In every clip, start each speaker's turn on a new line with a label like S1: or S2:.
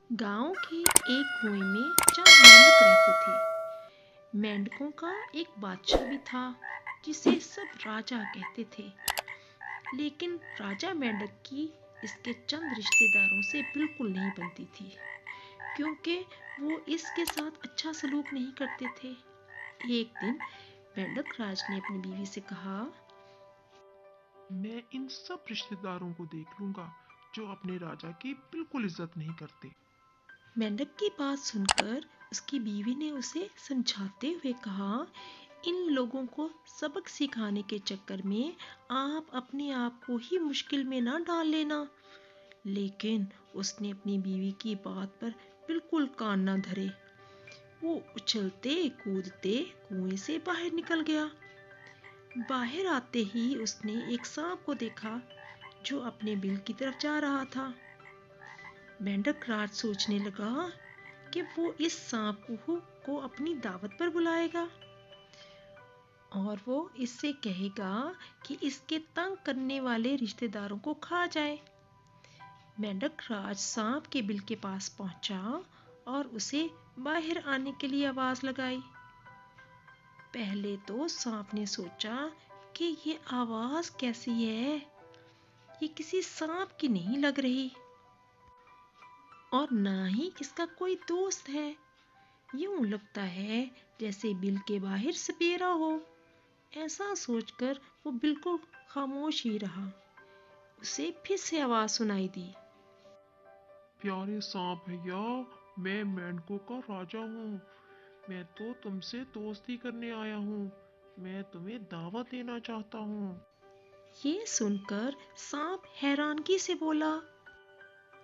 S1: गांव के एक कुएं में 4 मेंढक रहते थे। मेंढकों का एक बादशाह भी था जिसे सब राजा कहते थे। लेकिन राजा मेंढक की इसके चंद रिश्तेदारों से बिल्कुल नहीं बनती थी, क्योंकि वो इसके साथ अच्छा सलूक नहीं करते थे। एक दिन मेंढक राज ने अपनी बीवी से कहा।
S2: मैं इन सब रिश्तेदारों को देख लूंगा जो अपने राजा की बिल्कुल इज्जत नहीं करते।
S1: मेंढक की बात सुनकर उसकी बीवी ने उसे समझाते हुए कहा, इन लोगों को सबक सिखाने के चक्कर में आप अपने आप को ही मुश्किल में ना डाल लेना। लेकिन उसने अपनी बीवी की बात पर बिल्कुल कान न धरे। वो उछलते कूदते कुएं से बाहर निकल गया। बाहर आते ही उसने एक सांप को देखा जो अपने बिल की तरफ जा रहा था। मेंढक राज सोचने लगा कि वो इस सांप को अपनी दावत पर बुलाएगा और वो इससे कहेगा कि इसके तंग करने वाले रिश्तेदारों को खा जाए। मेंढक राज सांप के बिल के पास पहुंचा और उसे बाहर आने के लिए आवाज लगाई। पहले तो सांप ने सोचा कि ये आवाज कैसी है, ये किसी सांप की नहीं लग रही और ना ही इसका कोई दोस्त है। यूं लगता है जैसे बिल के बाहर सपेरा हो। ऐसा सोचकर वो बिल्कुल खामोश ही रहा। उसे फिर से आवाज सुनाई दी।
S2: प्यारे सांप भैया, मैं मेंढकों का राजा हूँ। मैं तो तुमसे दोस्ती करने आया हूँ। मैं तुम्हें दावत देना चाहता हूँ।
S1: ये सुनकर सांप हैरानगी से बोला।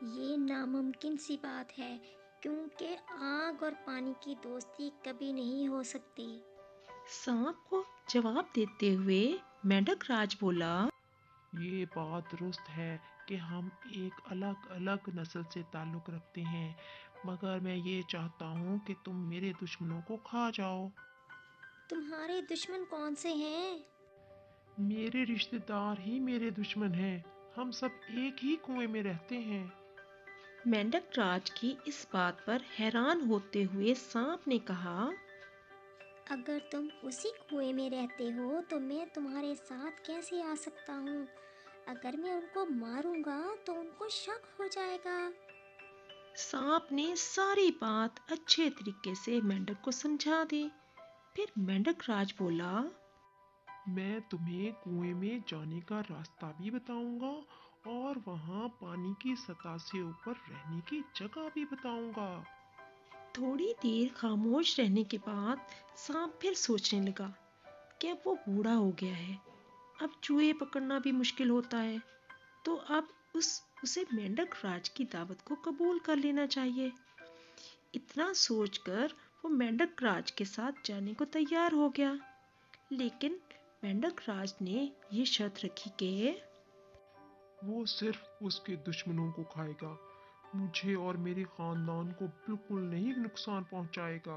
S3: ये नामुमकिन सी बात है, क्योंकि आग और पानी की दोस्ती कभी नहीं हो सकती।
S1: सांप को जवाब देते हुए मेंढक राज बोला।
S2: ये बात दुरुस्त है कि हम एक अलग अलग नस्ल से ताल्लुक़ रखते हैं, मगर मैं ये चाहता हूँ कि तुम मेरे दुश्मनों को खा जाओ।
S3: तुम्हारे दुश्मन कौन से हैं?
S2: मेरे रिश्तेदार ही मेरे दुश्मन हैं। हम सब एक ही कुएं में रहते हैं।
S1: मेंढक राज की इस बात पर हैरान होते हुए सांप ने कहा।
S3: अगर तुम उसी कुएं में रहते हो तो मैं तुम्हारे साथ कैसे आ सकता हूँ? अगर मैं उनको मारूंगा तो उनको शक हो जाएगा।
S1: सांप ने सारी बात अच्छे तरीके से मेंढक को समझा दी। फिर मेंढक राज बोला।
S2: मैं तुम्हें कुएं में जाने का रास्ता भी बताऊंगा और वहां पानी की सतह से ऊपर रहने की जगह भी बताऊंगा।
S1: थोड़ी देर खामोश रहने के बाद सांप फिर सोचने लगा कि अब वो बूढ़ा हो गया है। अब चूहे पकड़ना भी मुश्किल होता है, तो अब उसे मेंढक राज की दावत को कबूल कर लेना चाहिए। इतना सोचकर वो मेंढक राज के साथ जाने को तैयार हो गया। लेकिन मेंढक राज ने ये शर्त रखी कि
S2: वो सिर्फ उसके दुश्मनों को खाएगा, मुझे और मेरे खानदान को बिल्कुल नहीं नुकसान पहुंचाएगा।